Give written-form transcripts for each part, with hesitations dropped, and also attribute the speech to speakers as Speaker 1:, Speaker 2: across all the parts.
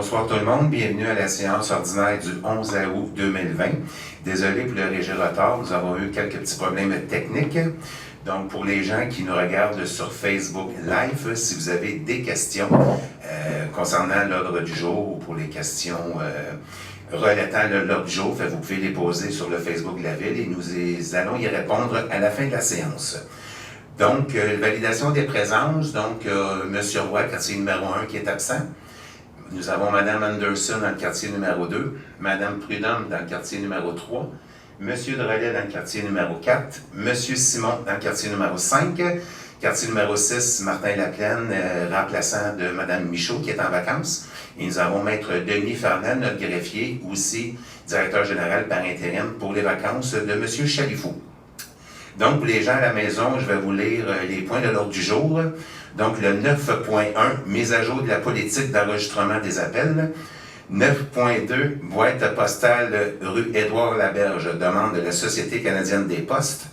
Speaker 1: Bonsoir tout le monde, bienvenue à la séance ordinaire du 11 août 2020. Désolé pour le léger retard, nous avons eu quelques petits problèmes techniques. Donc pour les gens qui nous regardent sur Facebook Live, si vous avez des questions concernant l'ordre du jour ou pour les questions relatant l'ordre du jour, vous pouvez les poser sur le Facebook de la Ville et nous allons y répondre à la fin de la séance. Donc, validation des présences, donc M. Roy, quartier numéro 1 qui est absent. Nous avons Mme Anderson dans le quartier numéro 2, Mme Prudhomme dans le quartier numéro 3, M. Drolet dans le quartier numéro 4, M. Simon dans le quartier numéro 5, quartier numéro 6, Martin Laplaine, remplaçant de Mme Michaud qui est en vacances. Et nous avons Maître Denis Fernand, notre greffier, aussi directeur général par intérim pour les vacances de M. Chalifou. Donc, pour les gens à la maison, je vais vous lire les points de l'ordre du jour. Donc, le 9.1, mise à jour de la politique d'enregistrement des appels. 9.2, boîte postale rue Édouard-Laberge, demande de la Société canadienne des postes.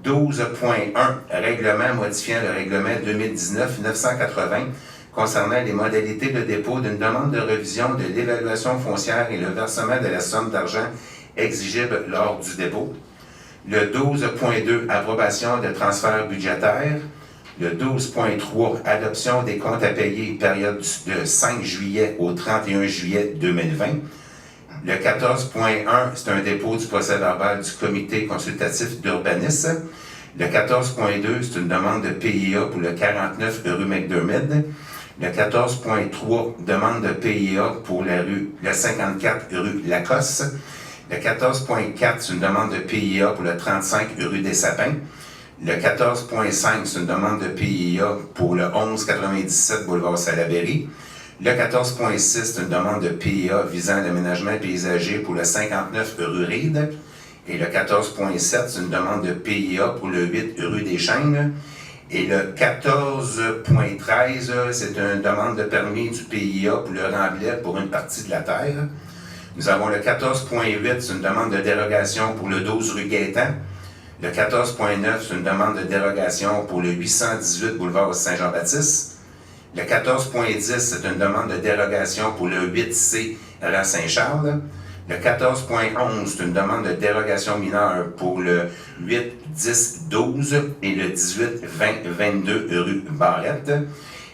Speaker 1: 12.1, règlement modifiant le règlement 2019-980 concernant les modalités de dépôt d'une demande de révision de l'évaluation foncière et le versement de la somme d'argent exigible lors du dépôt. Le 12.2, approbation de transferts budgétaires. Le 12.3, adoption des comptes à payer, période de 5 juillet au 31 juillet 2020. Le 14.1, c'est un dépôt du procès-verbal du comité consultatif d'urbanisme. Le 14.2, c'est une demande de PIA pour le 49 rue McDermott. Le 14.3, demande de PIA pour le 54 rue Lacoste. Le 14.4, c'est une demande de PIA pour le 35 rue des Sapins. Le 14.5, c'est une demande de PIA pour le 1197 boulevard Salaberry. Le 14.6, c'est une demande de PIA visant l'aménagement paysager pour le 59 rue Reed. Et le 14.7, c'est une demande de PIA pour le 8 rue des Chênes. Et le 14.13, c'est une demande de permis du PIA pour le Ramblet pour une partie de la terre. Nous avons le 14.8, c'est une demande de dérogation pour le 12 rue Gaétan. Le 14.9, c'est une demande de dérogation pour le 818 boulevard Saint-Jean-Baptiste. Le 14.10, c'est une demande de dérogation pour le 8C rue Saint-Charles. Le 14.11, c'est une demande de dérogation mineure pour le 8, 10, 12 et le 18, 20, 22 rue Barrette.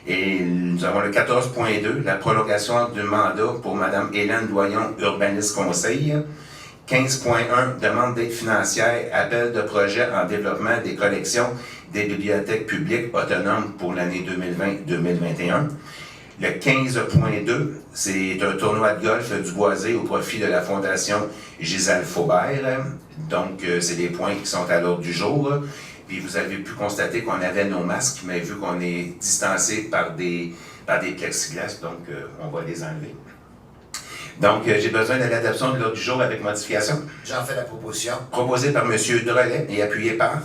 Speaker 1: Et nous avons le 14.2, la prolongation du mandat pour Mme Hélène Doyon, urbaniste conseil. 15.1, demande d'aide financière, appel de projet en développement des collections des bibliothèques publiques autonomes pour l'année 2020-2021. Le 15.2, c'est un tournoi de golf du Boisé au profit de la Fondation Gisèle Faubert. Donc, c'est des points qui sont à l'ordre du jour. Puis vous avez pu constater qu'on avait nos masques, mais vu qu'on est distancé par des plexiglas, donc on va les enlever. Donc, j'ai besoin de l'adoption de l'ordre du jour avec modification.
Speaker 2: J'en fais la proposition.
Speaker 1: Proposé par M. Drolet et appuyé par?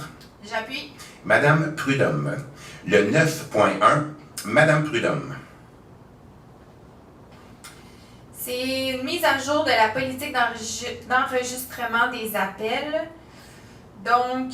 Speaker 3: J'appuie.
Speaker 1: Mme Prudhomme. Le 9.1, Mme Prudhomme.
Speaker 3: C'est une mise à jour de la politique d'enregistrement des appels. Donc,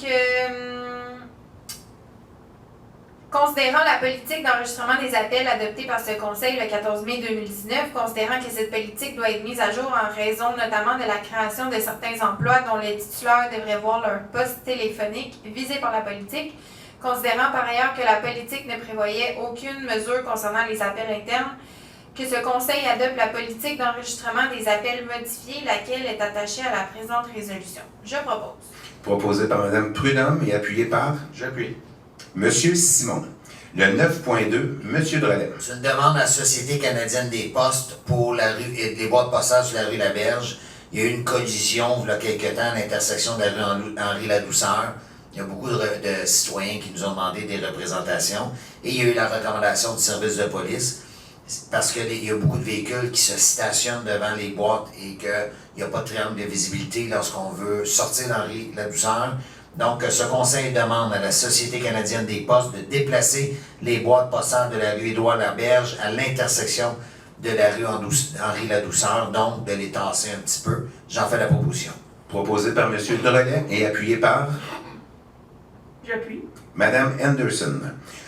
Speaker 3: considérant la politique d'enregistrement des appels adoptée par ce Conseil le 14 mai 2019, considérant que cette politique doit être mise à jour en raison notamment de la création de certains emplois dont les titulaires devraient voir leur poste téléphonique visé par la politique, considérant par ailleurs que la politique ne prévoyait aucune mesure concernant les appels internes, que ce Conseil adopte la politique d'enregistrement des appels modifiée, laquelle est attachée à la présente résolution. Je propose.
Speaker 1: Proposé par Mme Prudhomme et appuyé par?
Speaker 2: J'appuie.
Speaker 1: M. Simon. Le 9.2, M. Drolet.
Speaker 2: C'est une demande à la Société canadienne des postes pour les boîtes postales sur la rue Laberge. Il y a eu une collision il y a quelque temps à l'intersection de la rue Henri-Ladouceur. Il y a beaucoup de citoyens qui nous ont demandé des représentations. Et il y a eu la recommandation du service de police parce qu'il y a beaucoup de véhicules qui se stationnent devant les boîtes et qu'il n'y a pas de triangle de visibilité lorsqu'on veut sortir d'Henri-Ladouceur. Donc, ce conseil demande à la Société canadienne des postes de déplacer les boîtes postales de la rue Édouard-Laberge à l'intersection de la rue Henri-Ladouceur, donc de les tasser un petit peu. J'en fais la proposition.
Speaker 1: Proposé par M. Drolet et appuyé par?
Speaker 3: J'appuie.
Speaker 1: Mme Anderson.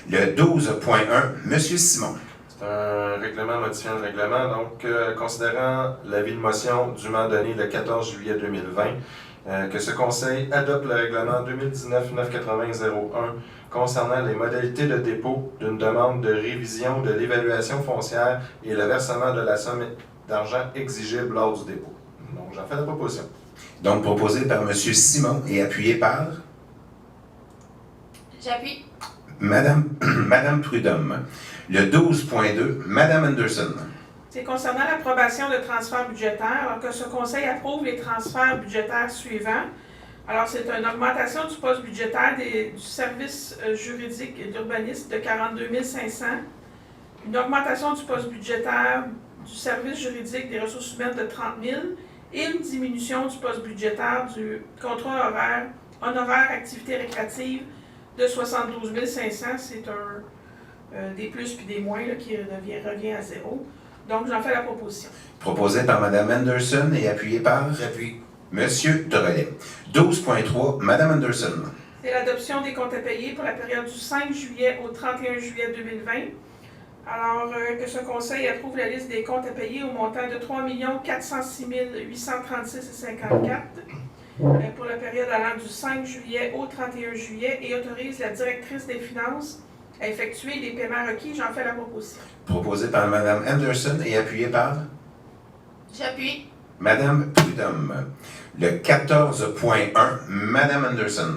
Speaker 1: Le 12.1, M. Simon.
Speaker 4: C'est un règlement modifiant le règlement. Donc, considérant l'avis de motion dûment donné le 14 juillet 2020, que ce Conseil adopte le règlement 2019-980-01 concernant les modalités de dépôt d'une demande de révision de l'évaluation foncière et le versement de la somme d'argent exigible lors du dépôt. Donc, j'en fais la proposition.
Speaker 1: Donc, proposé par M. Simon et appuyé par
Speaker 3: J'appuie.
Speaker 1: Madame Prudhomme. Le 12.2, Madame Anderson.
Speaker 5: C'est concernant l'approbation de transferts budgétaires, alors que ce Conseil approuve les transferts budgétaires suivants. Alors, c'est une augmentation du poste budgétaire du service juridique et d'urbanisme de 42 500, une augmentation du poste budgétaire du service juridique des ressources humaines de 30 000 et une diminution du poste budgétaire du contrat honoraire activité récréative de 72 500. C'est des plus puis des moins là, qui revient à zéro. Donc, j'en fais la proposition.
Speaker 1: Proposé par Mme Anderson et appuyé par
Speaker 2: J'appuie.
Speaker 1: M. Drolet. 12.3, Mme Anderson.
Speaker 5: C'est l'adoption des comptes à payer pour la période du 5 juillet au 31 juillet 2020. Alors que ce Conseil approuve la liste des comptes à payer au montant de 3 406 836,54 pour la période allant du 5 juillet au 31 juillet et autorise la directrice des finances à effectuer les paiements requis. J'en fais la proposition.
Speaker 1: Proposé par Mme Anderson et appuyé par
Speaker 3: J'appuie.
Speaker 1: Mme Prudhomme. Le 14.1, Mme Anderson.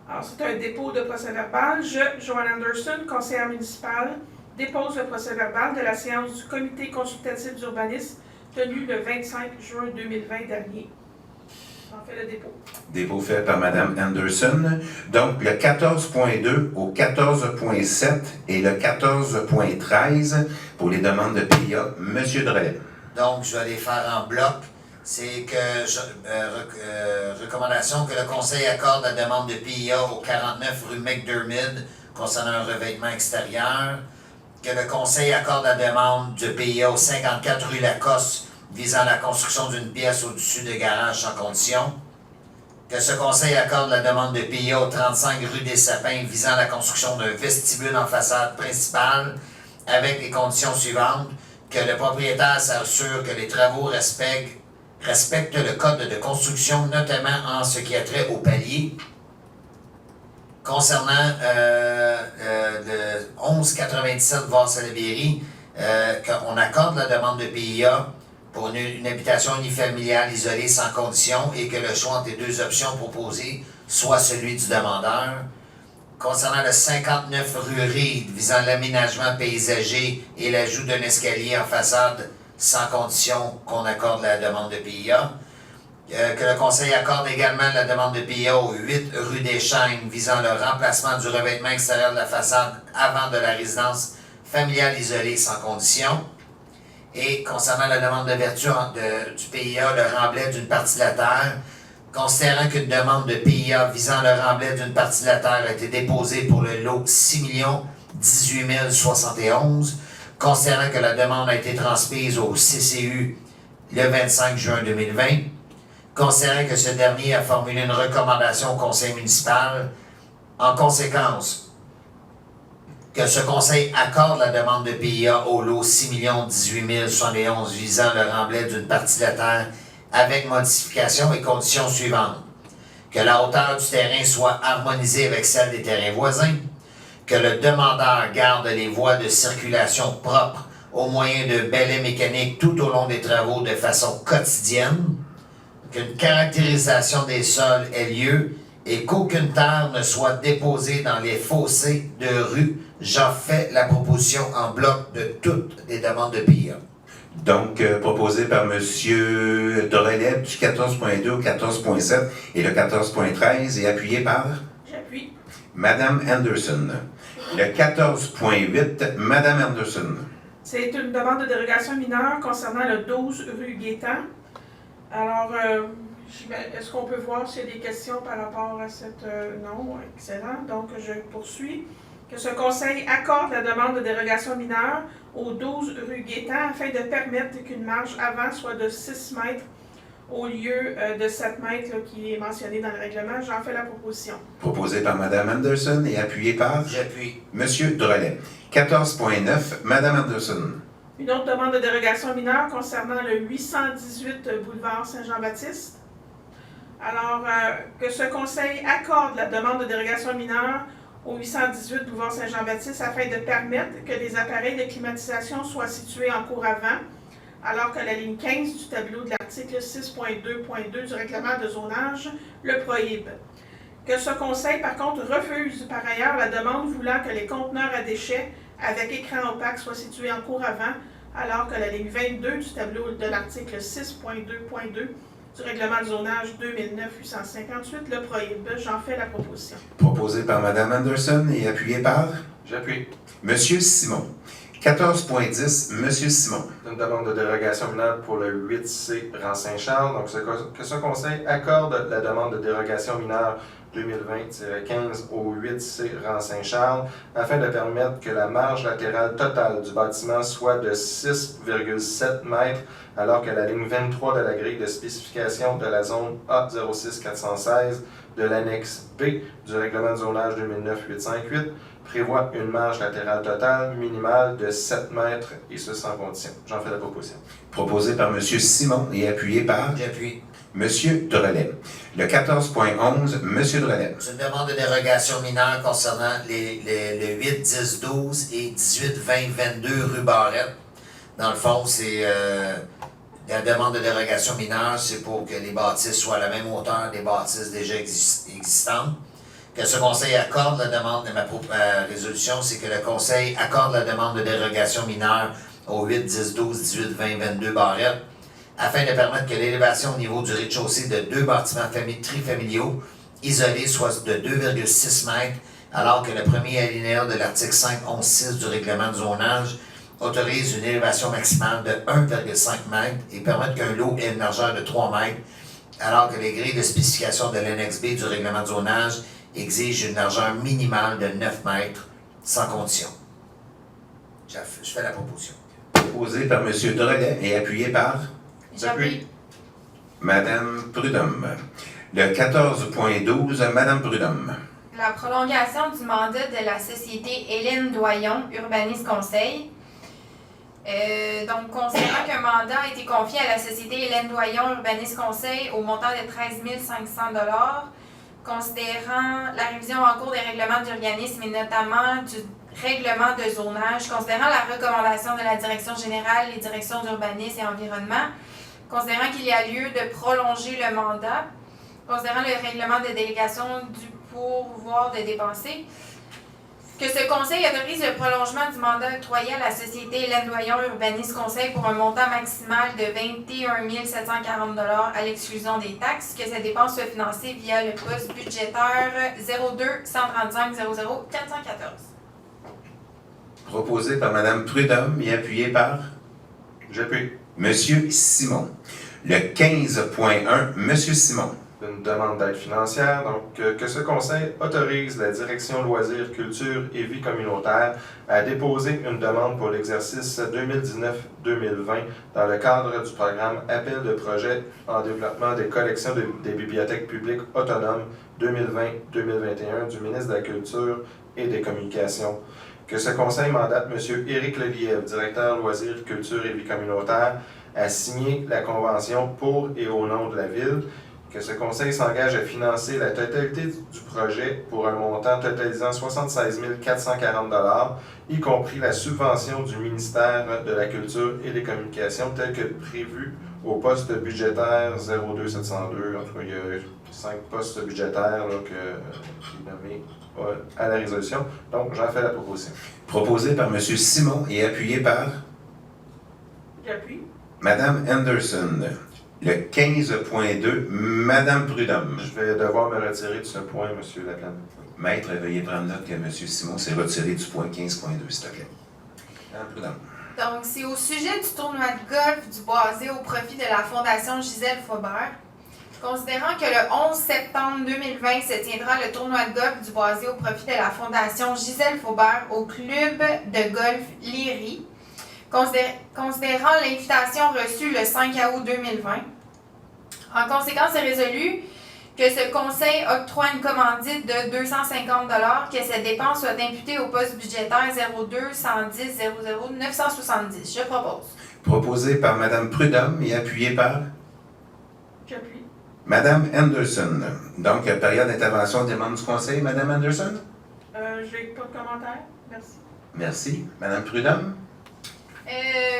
Speaker 5: Alors, c'est un dépôt de procès-verbal. Je, Joanne Anderson, conseillère municipale, dépose le procès-verbal de la séance du Comité consultatif d'urbanisme tenue le 25 juin 2020 dernier. J'en fais le dépôt.
Speaker 1: Dépôt fait par Mme Anderson. Donc, le 14.2 au 14.7 et le 14.13 pour les demandes de PIA. M. Drolet.
Speaker 2: Donc, je vais les faire en bloc. C'est que, recommandation que le Conseil accorde la demande de PIA au 49 rue McDermid concernant un revêtement extérieur. Que le Conseil accorde la demande de PIA au 54 rue Lacoste visant la construction d'une pièce au-dessus de garage sans condition. Que ce Conseil accorde la demande de PIA au 35 rue des Sapins visant la construction d'un vestibule en façade principale avec les conditions suivantes. Que le propriétaire s'assure que les travaux respectent le code de construction, notamment en ce qui a trait au palier. Concernant le 1197 Var-Salaberry, qu'on accorde la demande de PIA pour une habitation unifamiliale isolée sans condition et que le choix entre les deux options proposées soit celui du demandeur. Concernant le 59 rue Reed visant l'aménagement paysager et l'ajout d'un escalier en façade sans condition qu'on accorde la demande de PIA. Que le Conseil accorde également la demande de PIA au 8 rue des Chênes visant le remplacement du revêtement extérieur de la façade avant de la résidence familiale isolée sans condition. Et concernant la demande d'ouverture du PIA, le remblai d'une partie de la terre, considérant qu'une demande de PIA visant le remblai d'une partie de la terre a été déposée pour le lot 6 018 071, considérant que la demande a été transmise au CCU le 25 juin 2020, considérant que ce dernier a formulé une recommandation au conseil municipal, en conséquence, que ce conseil accorde la demande de PIA au lot 6 018 071 visant le remblai d'une partie de la terre avec modification et conditions suivantes. Que la hauteur du terrain soit harmonisée avec celle des terrains voisins, que le demandeur garde les voies de circulation propres au moyen de balais mécaniques tout au long des travaux de façon quotidienne, qu'une caractérisation des sols ait lieu et qu'aucune terre ne soit déposée dans les fossés de rue. J'en fais la proposition en bloc de toutes les demandes de PIA.
Speaker 1: Donc, proposé par M. Drolet du 14.2 au 14.7 et le 14.13 et appuyé par
Speaker 5: J'appuie.
Speaker 1: Mme Anderson. Le 14.8, Mme Anderson.
Speaker 5: C'est une demande de dérogation mineure concernant le 12 rue Guétan. Alors, est-ce qu'on peut voir s'il y a des questions par rapport à cette... non, excellent. Donc, je poursuis. Que ce conseil accorde la demande de dérogation mineure au 12 rue Guétan afin de permettre qu'une marge avant soit de 6 mètres au lieu de 7 mètres là, qui est mentionné dans le règlement. J'en fais la proposition.
Speaker 1: Proposé par Mme Anderson et appuyé par
Speaker 2: J'appuie.
Speaker 1: M. Drolet. 14.9, Mme Anderson.
Speaker 5: Une autre demande de dérogation mineure concernant le 818 boulevard Saint-Jean-Baptiste. Alors, que ce conseil accorde la demande de dérogation mineure au 818 boulevard Saint-Jean-Baptiste afin de permettre que les appareils de climatisation soient situés en cour avant, alors que la ligne 15 du tableau de l'article 6.2.2 du règlement de zonage le prohibe. Que ce conseil, par contre, refuse par ailleurs la demande voulant que les conteneurs à déchets avec écran opaque soient situés en cour avant, alors que la ligne 22 du tableau de l'article 6.2.2 du règlement de zonage 2009-858 le prohibe. J'en fais la proposition.
Speaker 1: Proposé par Mme Anderson et appuyé par
Speaker 4: J'appuie.
Speaker 1: M. Simon. 14.10, M. Simon.
Speaker 4: Une demande de dérogation mineure pour le 8C rang Saint-Charles. Donc, que ce conseil accorde la demande de dérogation mineure 2020-15 au 8C rang Saint-Charles afin de permettre que la marge latérale totale du bâtiment soit de 6,7 mètres alors que la ligne 23 de la grille de spécification de la zone A06416 de l'annexe B du règlement de zonage 2009-858 prévoit une marge latérale totale minimale de 7 mètres et ce sans condition. J'en fais la proposition.
Speaker 1: Proposé par M. Simon et appuyé par
Speaker 2: J'appuie.
Speaker 1: M. Drolet. Le 14.11, M. Drolet.
Speaker 2: C'est une demande de dérogation mineure concernant le 8, 10, 12 et 18, 20, 22 rue Barrette. Dans le fond, c'est la demande de dérogation mineure, c'est pour que les bâtisses soient à la même hauteur des bâtisses déjà existantes. Que ce conseil accorde la demande de ma résolution, c'est que le conseil accorde la demande de dérogation mineure au 8, 10, 12, 18, 20, 22 Barrette, afin de permettre que l'élévation au niveau du rez-de-chaussée de deux bâtiments trifamiliaux isolés soit de 2,6 mètres, alors que le premier alinéa de l'article 5.11.6 du règlement de zonage autorise une élévation maximale de 1,5 mètres et permettre qu'un lot ait une largeur de 3 mètres, alors que les grilles de spécification de l'annexe B du règlement de zonage exigent une largeur minimale de 9 mètres, sans condition. Je fais la proposition.
Speaker 1: Proposé par M. Drolet et appuyé par
Speaker 3: J'appuie.
Speaker 1: Mme Prudhomme. Le 14.12, Mme Prudhomme.
Speaker 3: La prolongation du mandat de la société Hélène Doyon, Urbanisme Conseil. Donc, considérant qu'un mandat a été confié à la société Hélène Doyon, Urbanisme Conseil, au montant de 13 500 $, considérant la révision en cours des règlements d'urbanisme et notamment du règlement de zonage, considérant la recommandation de la Direction générale et Direction d'urbanisme et environnement, considérant qu'il y a lieu de prolonger le mandat, considérant le règlement de délégation du pouvoir de dépenser, que ce conseil autorise le prolongement du mandat octroyé à la société Hélène Doyon Urbanisme Conseil pour un montant maximal de 21 740 $ à l'exclusion des taxes, que cette dépense soit financée via le poste budgétaire 02 135 00 414.
Speaker 1: Proposé par Mme Prudhomme et appuyé par
Speaker 4: J'appuie.
Speaker 1: M. Simon. Le 15.1, M. Simon.
Speaker 4: Une demande d'aide financière, donc que ce conseil autorise la direction loisirs, culture et vie communautaire à déposer une demande pour l'exercice 2019-2020 dans le cadre du programme Appel de projet en développement des collections des bibliothèques publiques autonomes 2020-2021 du ministre de la Culture et des Communications. Que ce conseil mandate M. Éric Lelièvre, directeur loisirs, culture et vie communautaire, à signer la convention pour et au nom de la Ville. Que ce conseil s'engage à financer la totalité du projet pour un montant totalisant 76 440 $, y compris la subvention du ministère de la Culture et des Communications tel que prévu au poste budgétaire 02702. En tout cas, il y a 5 postes budgétaires là, qui sont nommés à la résolution. Donc, j'en fais la proposition.
Speaker 1: Proposé par M. Simon et appuyé par
Speaker 5: J'appuie.
Speaker 1: Mme Anderson. Le 15.2, Mme Prudhomme.
Speaker 4: Je vais devoir me retirer de ce point, M. Laplante.
Speaker 1: Maître, veuillez prendre note que M. Simon s'est retiré du point 15.2, s'il te plaît. Mme Prudhomme.
Speaker 3: Donc, c'est au sujet du tournoi de golf du Boisé au profit de la Fondation Gisèle Faubert. Considérant que le 11 septembre 2020 se tiendra le tournoi de golf du Boisé au profit de la Fondation Gisèle Faubert au club de golf Léry, considérant l'invitation reçue le 5 août 2020, En conséquence, c'est résolu que ce conseil octroie une commandite de 250 $, que cette dépense soit imputée au poste budgétaire 02 110 00 970. Je propose.
Speaker 1: Proposé par Mme Prudhomme et appuyé par
Speaker 5: J'appuie.
Speaker 1: Mme Anderson. Donc, période d'intervention des membres du conseil, Mme Anderson?
Speaker 5: Je n'ai pas de commentaire. Merci.
Speaker 1: Merci. Mme Prudhomme?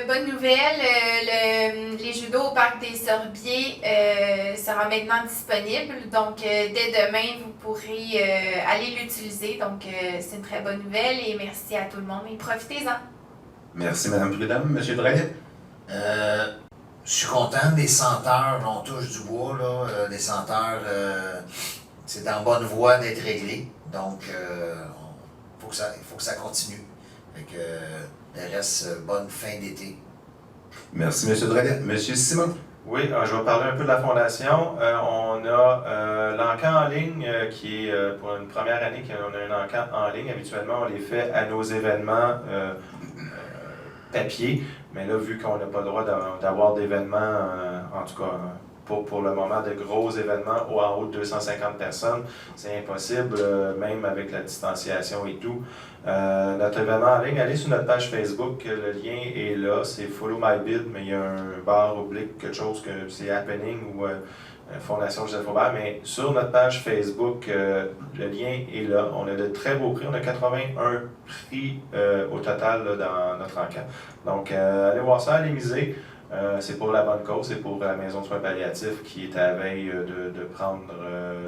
Speaker 3: Bonne nouvelle, les judos au Parc des Sorbiers sera maintenant disponible. Donc, dès demain, vous pourrez aller l'utiliser. Donc, c'est une très bonne nouvelle et merci à tout le monde et profitez-en.
Speaker 1: Merci, Mme Prudhomme. M. Drolet?
Speaker 2: Je suis content des senteurs, on touche du bois, là, des senteurs, c'est en bonne voie d'être réglé. Donc, il faut que ça continue. Fait que, il reste bonne fin d'été.
Speaker 1: Merci, M. Drolet. M. Simon?
Speaker 4: Oui, je vais parler un peu de la Fondation. On a l'encan en ligne qui est pour une première année qu'on a un encan en ligne. Habituellement, on les fait à nos événements papier. Mais là, vu qu'on n'a pas le droit d'avoir d'événements, en tout cas pour le moment, de gros événements en haut de 250 personnes, c'est impossible, même avec la distanciation et tout. Notre événement en ligne, allez sur notre page Facebook, le lien est là, c'est Follow My Bid, mais il y a un barre oblique, quelque chose que c'est Happening ou Fondation Joseph Aubert, mais sur notre page Facebook, le lien est là. On a de très beaux prix, on a 81 prix au total là, dans notre encan. Donc, allez voir ça, allez miser. C'est pour la bonne cause, c'est pour la maison de soins palliatifs qui est à veille de prendre,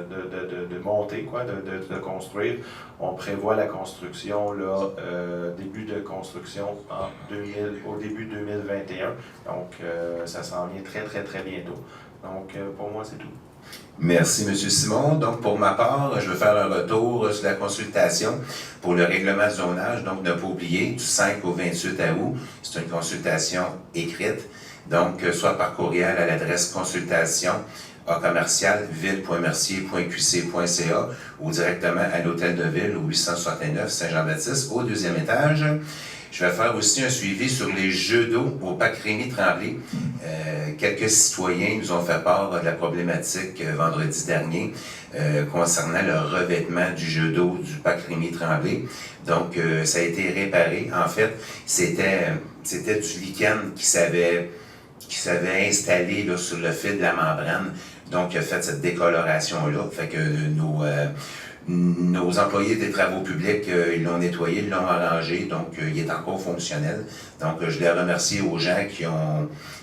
Speaker 4: de monter, quoi, de construire. On prévoit la construction, là, début de construction au début 2021. Donc, ça s'en vient très, très, très bientôt. Donc, pour moi, c'est tout.
Speaker 1: Merci, M. Simon. Donc, pour ma part, je veux faire un retour sur la consultation pour le règlement de zonage. Donc, ne pas oublier, du 5 au 28 août, c'est une consultation écrite. Donc, soit par courriel à l'adresse consultation@ville.mercier.qc.ca ou directement à l'hôtel de ville au 869 Saint-Jean-Baptiste au 2e étage. Je vais faire aussi un suivi sur les jeux d'eau au parc Rémy-Tremblay. Quelques citoyens nous ont fait part de la problématique vendredi dernier concernant le revêtement du jeu d'eau du parc Rémy-Tremblay. Donc, ça a été réparé. En fait, c'était du lichen qui s'avait installé là, sur le fil de la membrane. Donc, il a fait cette décoloration-là. Fait que nos employés des travaux publics, ils l'ont nettoyé, ils l'ont arrangé, donc il est encore fonctionnel. Donc, je les remercie aux gens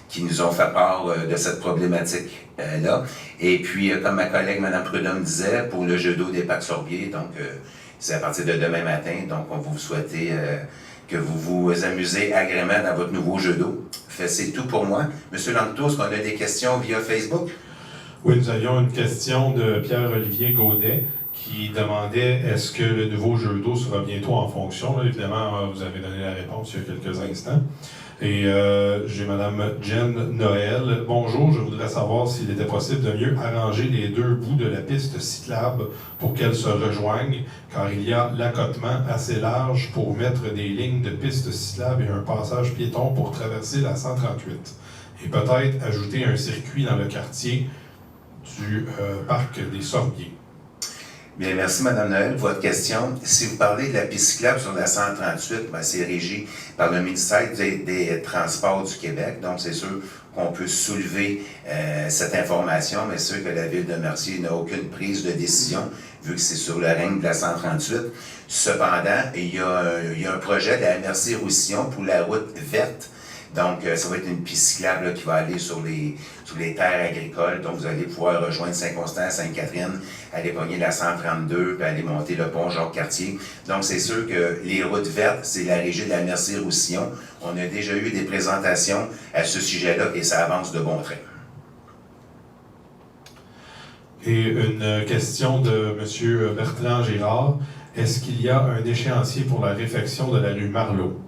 Speaker 1: qui nous ont fait part de cette problématique-là. Et puis, comme ma collègue Mme Prudhomme disait, pour le jeu d'eau des parcs Sorbiers, donc c'est à partir de demain matin, donc on va vous souhaiter que vous vous amusez agrément dans votre nouveau jeu d'eau. C'est tout pour moi. Monsieur Langto, est-ce qu'on a des questions via Facebook?
Speaker 6: Oui, nous avions une question de Pierre-Olivier Gaudet qui demandait est-ce que le nouveau jeu d'eau sera bientôt en fonction. Là, évidemment, vous avez donné la réponse il y a quelques instants. Et j'ai Mme Jen Noël. Bonjour, je voudrais savoir s'il était possible de mieux arranger les deux bouts de la piste cyclable pour qu'elles se rejoignent, car il y a l'accotement assez large pour mettre des lignes de piste cyclable et un passage piéton pour traverser la 138. Et peut-être ajouter un circuit dans le quartier du parc des Sorbiers.
Speaker 1: Bien, merci Mme Noël pour votre question. Si vous parlez de la piste cyclable sur la 138, bien, c'est régi par le ministère des Transports du Québec. Donc, c'est sûr qu'on peut soulever cette information, mais c'est sûr que la Ville de Mercier n'a aucune prise de décision, vu que c'est sur le règne de la 138. Cependant, il y a un projet de la Mercier-Roussillon pour la route verte. Donc, ça va être une piste cyclable là, qui va aller sur les terres agricoles. Donc, vous allez pouvoir rejoindre Saint-Constant, Sainte-Catherine, aller pogner la 132, puis aller monter le pont Jacques-Cartier. Donc, c'est sûr que les routes vertes, c'est la régie de la Mercier-Roussillon. On a déjà eu des présentations à ce sujet-là et ça avance de bon train.
Speaker 6: Et une question de M. Bertrand Girard. Est-ce qu'il y a un échéancier pour la réfection de la rue Marleau?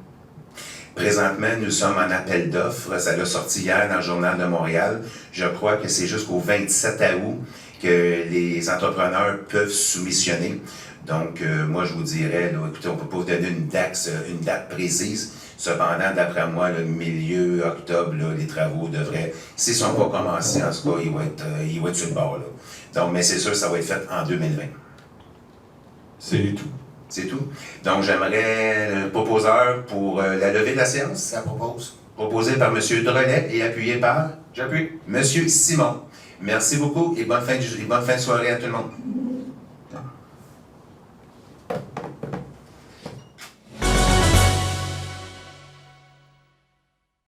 Speaker 1: Présentement, nous sommes en appel d'offres. Ça l'a sorti hier dans le Journal de Montréal. Je crois que c'est jusqu'au 27 août que les entrepreneurs peuvent soumissionner. Donc, moi, je vous dirais, là, écoutez, on ne peut pas vous donner une date précise. Cependant, d'après moi, le milieu octobre, là, les travaux devraient, s'ils ne sont pas commencés, en tout cas, ils vont être sur le bord. Là. Donc, mais c'est sûr, ça va être fait en 2020.
Speaker 6: C'est tout.
Speaker 1: C'est tout. Donc, j'aimerais le proposeur pour la levée de la séance.
Speaker 2: Ça propose.
Speaker 1: Proposé par M. Drolet et appuyé par
Speaker 4: J'appuie.
Speaker 1: M. Simon. Merci beaucoup et bonne fin de soirée à tout le monde.